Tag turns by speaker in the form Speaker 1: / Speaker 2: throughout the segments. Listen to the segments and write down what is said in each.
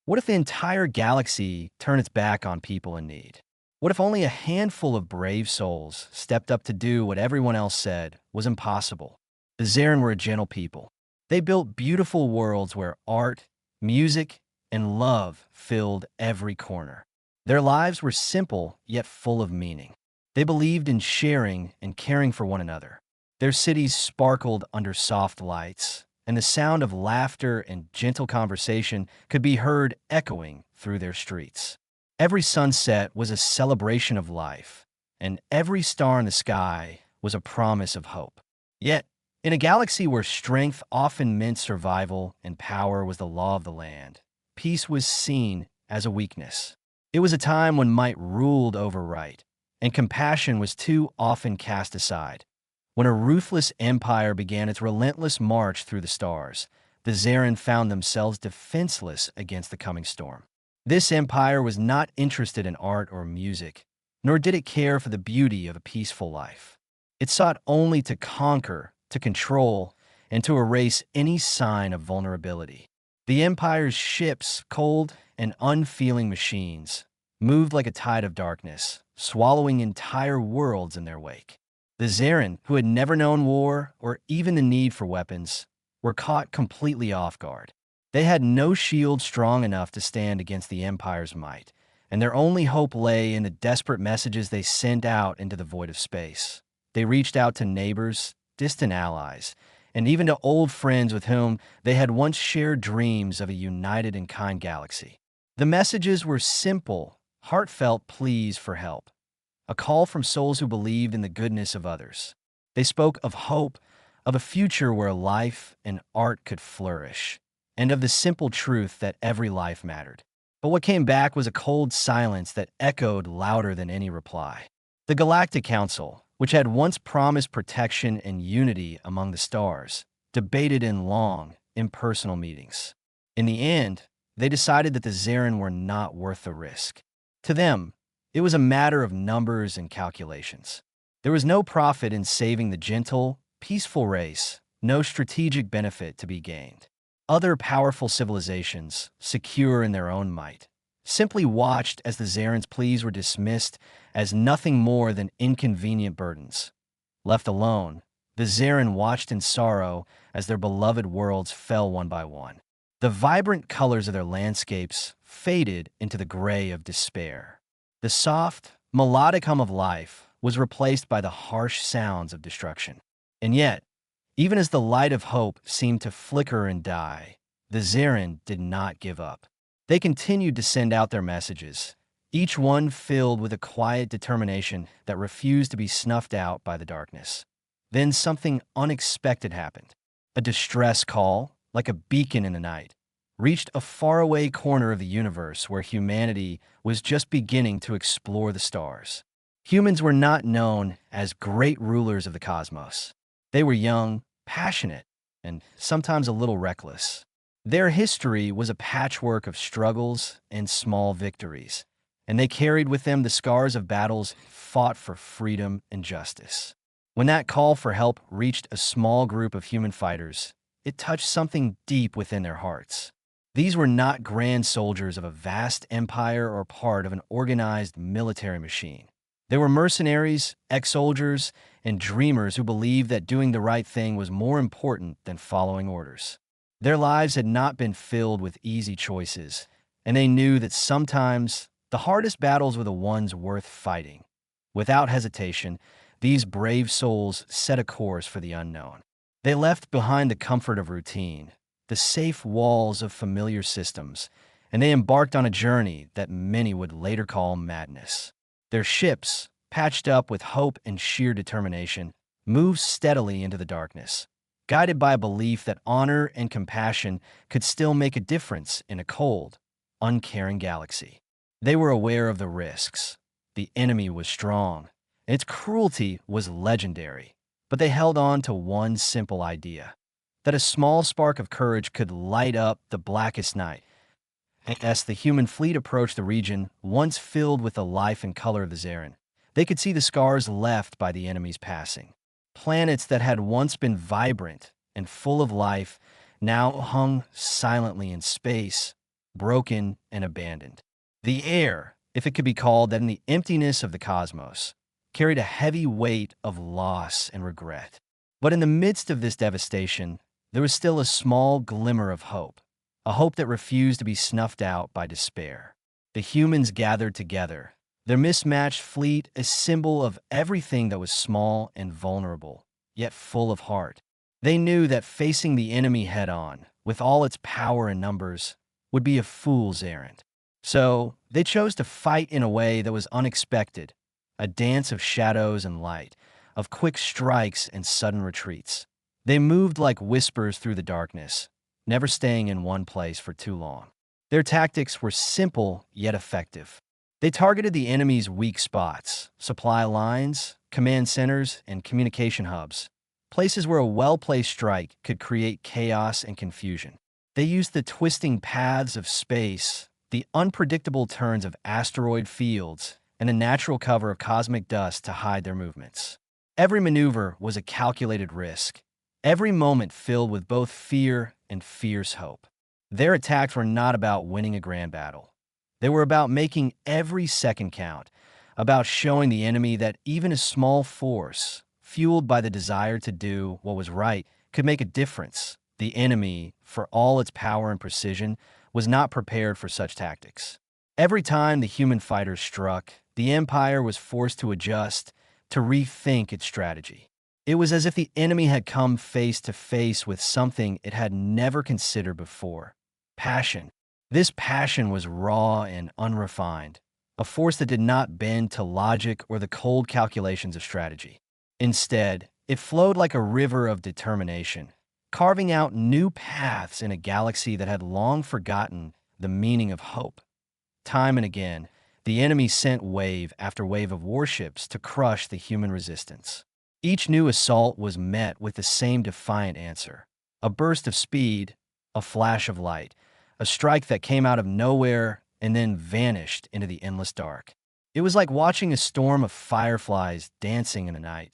Speaker 1: What if the entire galaxy turned its back on people in need? What if only a handful of brave souls stepped up to do what everyone else said was impossible? The Zarin were a gentle people. They built beautiful worlds where art, music, and love filled every corner. Their lives were simple yet full of meaning. They believed in sharing and caring for one another. Their cities sparkled under soft lights, and the sound of laughter and gentle conversation could be heard echoing through their streets. Every sunset was a celebration of life, and every star in the sky was a promise of hope. Yet, in a galaxy where strength often meant survival and power was the law of the land, peace was seen as a weakness. It was a time when might ruled over right, and compassion was too often cast aside. When a ruthless empire began its relentless march through the stars, the Zarin found themselves defenseless against the coming storm. This empire was not interested in art or music, nor did it care for the beauty of a peaceful life. It sought only to conquer, to control, and to erase any sign of vulnerability. The empire's ships, cold and unfeeling machines, moved like a tide of darkness, swallowing entire worlds in their wake. The Zarin, who had never known war or even the need for weapons, were caught completely off guard. They had no shield strong enough to stand against the Empire's might, and their only hope lay in the desperate messages they sent out into the void of space. They reached out to neighbors, distant allies, and even to old friends with whom they had once shared dreams of a united and kind galaxy. The messages were simple, heartfelt pleas for help, a call from souls who believed in the goodness of others. They spoke of hope, of a future where life and art could flourish, and of the simple truth that every life mattered. But what came back was a cold silence that echoed louder than any reply. The Galactic Council, which had once promised protection and unity among the stars, debated in long, impersonal meetings. In the end, they decided that the Zarin were not worth the risk. To them, it was a matter of numbers and calculations. There was no profit in saving the gentle, peaceful race, no strategic benefit to be gained. Other powerful civilizations, secure in their own might, simply watched as the Zarin's pleas were dismissed as nothing more than inconvenient burdens. Left alone, the Zarin watched in sorrow as their beloved worlds fell one by one. The vibrant colors of their landscapes faded into the gray of despair. The soft, melodic hum of life was replaced by the harsh sounds of destruction. And yet, even as the light of hope seemed to flicker and die, the Zarin did not give up. They continued to send out their messages, each one filled with a quiet determination that refused to be snuffed out by the darkness. Then something unexpected happened. A distress call, like a beacon in the night, reached a faraway corner of the universe where humanity was just beginning to explore the stars. Humans were not known as great rulers of the cosmos. They were young, passionate, and sometimes a little reckless. Their history was a patchwork of struggles and small victories, and they carried with them the scars of battles fought for freedom and justice. When that call for help reached a small group of human fighters, it touched something deep within their hearts. These were not grand soldiers of a vast empire or part of an organized military machine. They were mercenaries, ex-soldiers, and dreamers who believed that doing the right thing was more important than following orders. Their lives had not been filled with easy choices, and they knew that sometimes the hardest battles were the ones worth fighting. Without hesitation, these brave souls set a course for the unknown. They left behind the comfort of routine, the safe walls of familiar systems, and they embarked on a journey that many would later call madness. Their ships, patched up with hope and sheer determination, moved steadily into the darkness, guided by a belief that honor and compassion could still make a difference in a cold, uncaring galaxy. They were aware of the risks. The enemy was strong, and its cruelty was legendary, but they held on to one simple idea: that a small spark of courage could light up the blackest night. As the human fleet approached the region once filled with the life and color of the Zarin, they could see the scars left by the enemy's passing. Planets that had once been vibrant and full of life now hung silently in space, broken, and abandoned. The air, if it could be called that in the emptiness of the cosmos, carried a heavy weight of loss and regret. But in the midst of this devastation, there was still a small glimmer of hope, a hope that refused to be snuffed out by despair. The humans gathered together, their mismatched fleet a symbol of everything that was small and vulnerable, yet full of heart. They knew that facing the enemy head-on, with all its power and numbers, would be a fool's errand. So, they chose to fight in a way that was unexpected, a dance of shadows and light, of quick strikes and sudden retreats. They moved like whispers through the darkness, never staying in one place for too long. Their tactics were simple yet effective. They targeted the enemy's weak spots, supply lines, command centers, and communication hubs, places where a well-placed strike could create chaos and confusion. They used the twisting paths of space, the unpredictable turns of asteroid fields, and the natural cover of cosmic dust to hide their movements. Every maneuver was a calculated risk, every moment filled with both fear and fierce hope. Their attacks were not about winning a grand battle. They were about making every second count, about showing the enemy that even a small force, fueled by the desire to do what was right, could make a difference. The enemy, for all its power and precision, was not prepared for such tactics. Every time the human fighters struck, the Empire was forced to adjust, to rethink its strategy. It was as if the enemy had come face to face with something it had never considered before: passion. This passion was raw and unrefined, a force that did not bend to logic or the cold calculations of strategy. Instead, it flowed like a river of determination, carving out new paths in a galaxy that had long forgotten the meaning of hope. Time and again, the enemy sent wave after wave of warships to crush the human resistance. Each new assault was met with the same defiant answer: a burst of speed, a flash of light, a strike that came out of nowhere and then vanished into the endless dark. It was like watching a storm of fireflies dancing in the night,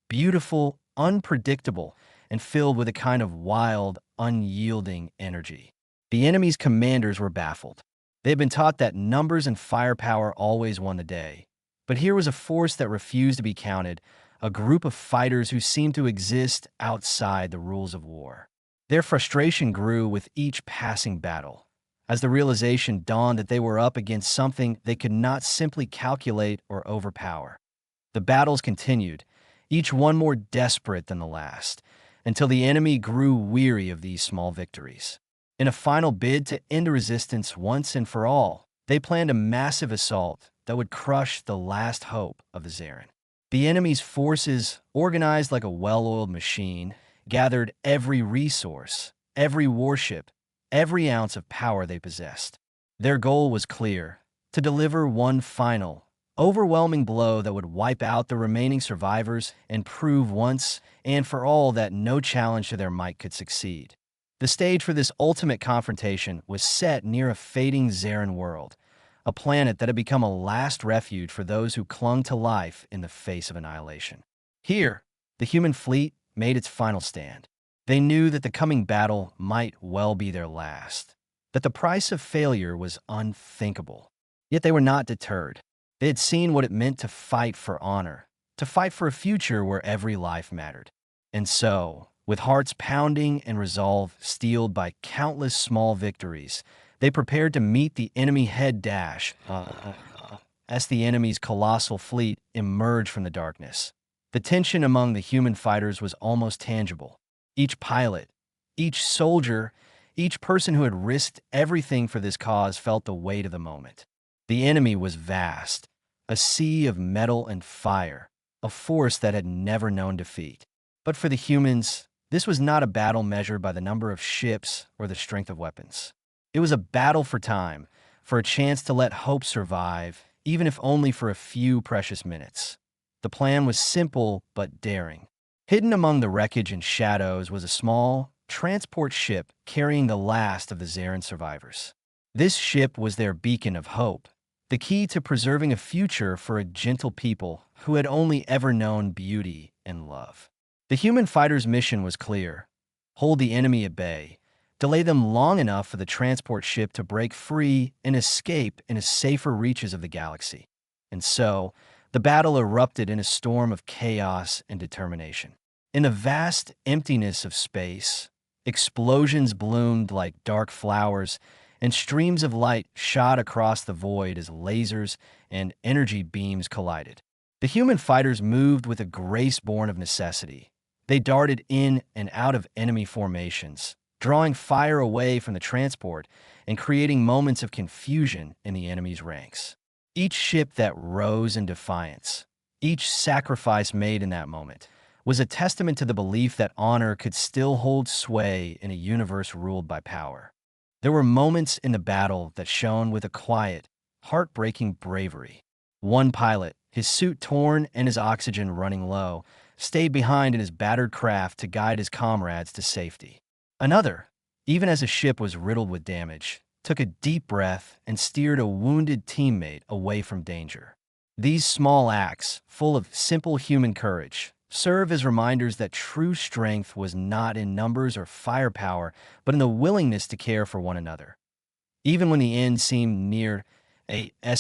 Speaker 1: beautiful, unpredictable, and filled with a kind of wild, unyielding energy. The enemy's commanders were baffled. They had been taught that numbers and firepower always won the day. But here was a force that refused to be counted, a group of fighters who seemed to exist outside the rules of war. Their frustration grew with each passing battle, as the realization dawned that they were up against something they could not simply calculate or overpower. The battles continued, each one more desperate than the last, until the enemy grew weary of these small victories. In a final bid to end resistance once and for all, they planned a massive assault that would crush the last hope of the Zarin. The enemy's forces, organized like a well-oiled machine, gathered every resource, every warship, every ounce of power they possessed. Their goal was clear: to deliver one final, overwhelming blow that would wipe out the remaining survivors and prove once and for all that no challenge to their might could succeed. The stage for this ultimate confrontation was set near a fading Zarin world, a planet that had become a last refuge for those who clung to life in the face of annihilation. Here, the human fleet made its final stand. They knew that the coming battle might well be their last, that the price of failure was unthinkable. Yet they were not deterred. They had seen what it meant to fight for honor, to fight for a future where every life mattered. And so, with hearts pounding and resolve steeled by countless small victories, they prepared to meet the enemy head dash as the enemy's colossal fleet emerged from the darkness. The tension among the human fighters was almost tangible. Each pilot, each soldier, each person who had risked everything for this cause felt the weight of the moment. The enemy was vast, a sea of metal and fire, a force that had never known defeat. But for the humans, this was not a battle measured by the number of ships or the strength of weapons. It was a battle for time, for a chance to let hope survive, even if only for a few precious minutes. The plan was simple but daring. Hidden among the wreckage and shadows was a small, transport ship carrying the last of the Zarin survivors. This ship was their beacon of hope, the key to preserving a future for a gentle people who had only ever known beauty and love. The human fighter's mission was clear: hold the enemy at bay, delay them long enough for the transport ship to break free and escape into safer reaches of the galaxy. And so, the battle erupted in a storm of chaos and determination. In the vast emptiness of space, explosions bloomed like dark flowers, and streams of light shot across the void as lasers and energy beams collided. The human fighters moved with a grace born of necessity. They darted in and out of enemy formations, drawing fire away from the transport and creating moments of confusion in the enemy's ranks. Each ship that rose in defiance, each sacrifice made in that moment, was a testament to the belief that honor could still hold sway in a universe ruled by power. There were moments in the battle that shone with a quiet, heartbreaking bravery. One pilot, his suit torn and his oxygen running low, stayed behind in his battered craft to guide his comrades to safety. Another, even as the ship was riddled with damage, took a deep breath and steered a wounded teammate away from danger. These small acts, full of simple human courage, serve as reminders that true strength was not in numbers or firepower, but in the willingness to care for one another. Even when the end seemed near,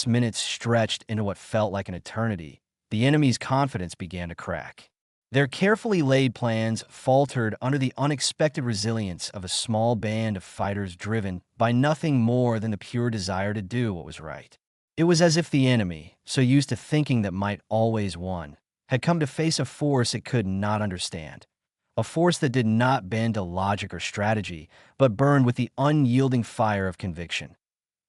Speaker 1: minutes stretched into what felt like an eternity, the enemy's confidence began to crack. Their carefully laid plans faltered under the unexpected resilience of a small band of fighters driven by nothing more than the pure desire to do what was right. It was as if the enemy, so used to thinking that might always won, had come to face a force it could not understand, a force that did not bend to logic or strategy, but burned with the unyielding fire of conviction.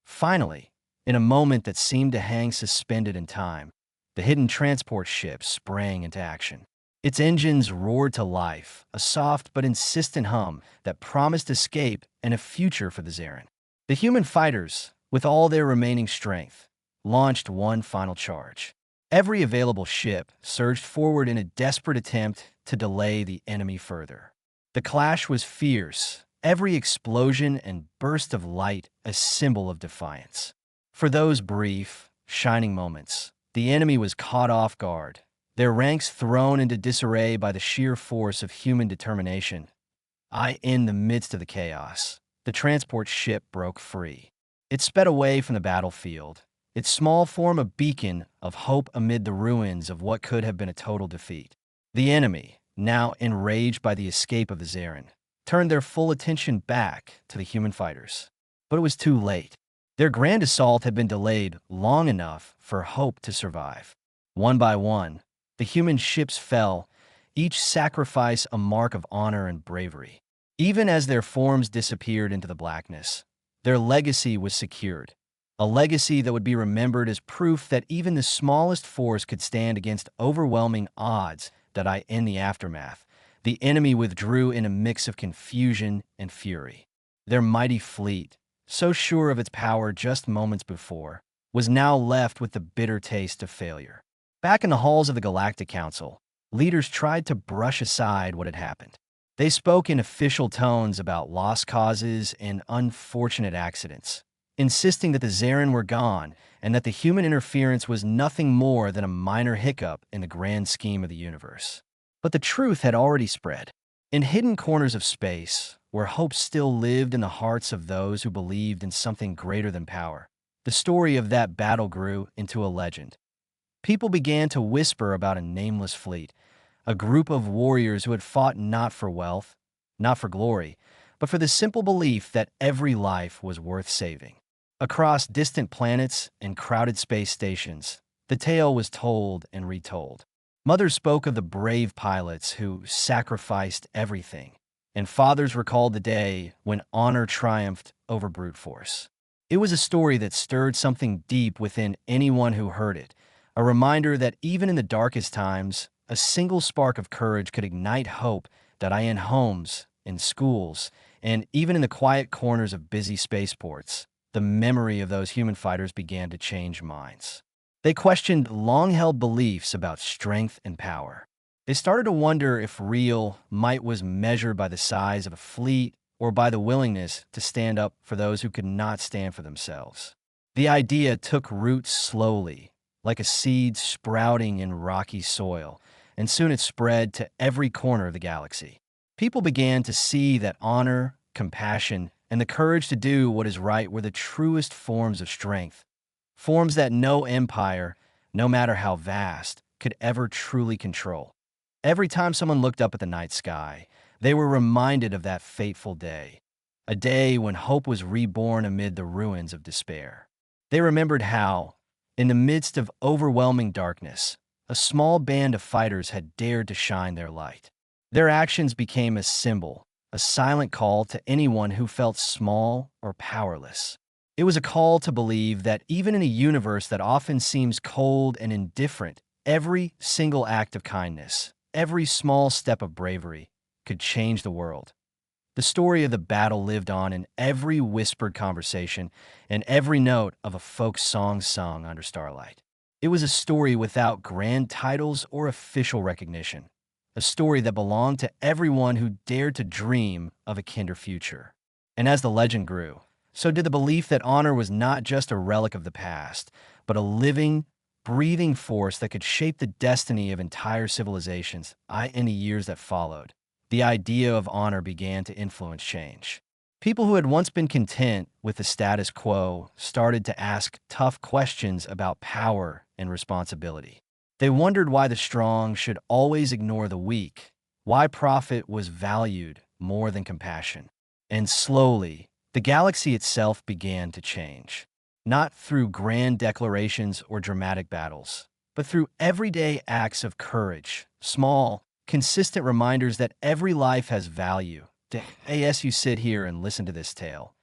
Speaker 1: Finally, in a moment that seemed to hang suspended in time, the hidden transport ship sprang into action. Its engines roared to life, a soft but insistent hum that promised escape and a future for the Zarin. The human fighters, with all their remaining strength, launched one final charge. Every available ship surged forward in a desperate attempt to delay the enemy further. The clash was fierce, every explosion and burst of light a symbol of defiance. For those brief, shining moments, the enemy was caught off guard, their ranks thrown into disarray by the sheer force of human determination. In the midst of the chaos, the transport ship broke free. It sped away from the battlefield, its small form a beacon of hope amid the ruins of what could have been a total defeat. The enemy, now enraged by the escape of the Zarin, turned their full attention back to the human fighters. But it was too late. Their grand assault had been delayed long enough for hope to survive. One by one, the human ships fell, each sacrifice a mark of honor and bravery. Even as their forms disappeared into the blackness, their legacy was secured. A legacy that would be remembered as proof that even the smallest force could stand against overwhelming odds. In the aftermath, the enemy withdrew in a mix of confusion and fury. Their mighty fleet, so sure of its power just moments before, was now left with the bitter taste of failure. Back in the halls of the Galactic Council, leaders tried to brush aside what had happened. They spoke in official tones about lost causes and unfortunate accidents, insisting that the Zarin were gone and that the human interference was nothing more than a minor hiccup in the grand scheme of the universe. But the truth had already spread. In hidden corners of space, where hope still lived in the hearts of those who believed in something greater than power, the story of that battle grew into a legend. People began to whisper about a nameless fleet, a group of warriors who had fought not for wealth, not for glory, but for the simple belief that every life was worth saving. Across distant planets and crowded space stations, the tale was told and retold. Mothers spoke of the brave pilots who sacrificed everything, and fathers recalled the day when honor triumphed over brute force. It was a story that stirred something deep within anyone who heard it, a reminder that even in the darkest times, a single spark of courage could ignite hope. In homes, in schools, and even in the quiet corners of busy spaceports, the memory of those human fighters began to change minds. They questioned long-held beliefs about strength and power. They started to wonder if real might was measured by the size of a fleet or by the willingness to stand up for those who could not stand for themselves. The idea took root slowly, like a seed sprouting in rocky soil, and soon it spread to every corner of the galaxy. People began to see that honor, compassion, and the courage to do what is right were the truest forms of strength, forms that no empire, no matter how vast, could ever truly control. Every time someone looked up at the night sky, they were reminded of that fateful day, a day when hope was reborn amid the ruins of despair. They remembered how, in the midst of overwhelming darkness, a small band of fighters had dared to shine their light. Their actions became a symbol, a silent call to anyone who felt small or powerless. It was a call to believe that even in a universe that often seems cold and indifferent, every single act of kindness, every small step of bravery, could change the world. The story of the battle lived on in every whispered conversation and every note of a folk song sung under starlight. It was a story without grand titles or official recognition, a story that belonged to everyone who dared to dream of a kinder future. And as the legend grew, so did the belief that honor was not just a relic of the past, but a living, breathing force that could shape the destiny of entire civilizations in the years that followed. The idea of honor began to influence change. People who had once been content with the status quo started to ask tough questions about power and responsibility. They wondered why the strong should always ignore the weak, why profit was valued more than compassion. And slowly, the galaxy itself began to change. Not through grand declarations or dramatic battles, but through everyday acts of courage, small, consistent reminders that every life has value. As you sit here and listen to this tale,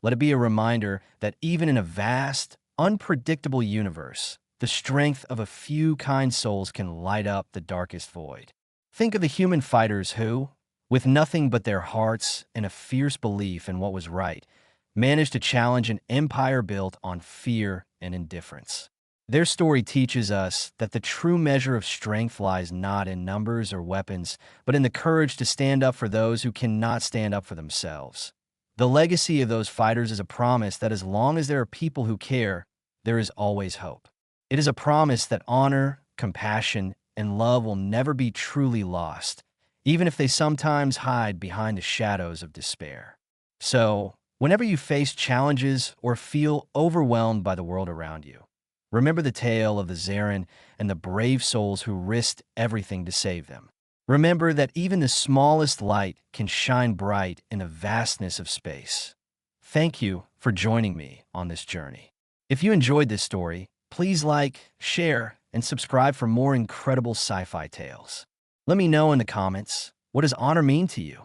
Speaker 1: let it be a reminder that even in a vast, unpredictable universe, the strength of a few kind souls can light up the darkest void. Think of the human fighters who, with nothing but their hearts and a fierce belief in what was right, managed to challenge an empire built on fear and indifference. Their story teaches us that the true measure of strength lies not in numbers or weapons, but in the courage to stand up for those who cannot stand up for themselves. The legacy of those fighters is a promise that as long as there are people who care, there is always hope. It is a promise that honor, compassion, and love will never be truly lost, even if they sometimes hide behind the shadows of despair. So, whenever you face challenges or feel overwhelmed by the world around you, remember the tale of the Zarin and the brave souls who risked everything to save them. Remember that even the smallest light can shine bright in the vastness of space. Thank you for joining me on this journey. If you enjoyed this story, please like, share, and subscribe for more incredible sci-fi tales. Let me know in the comments, what does honor mean to you?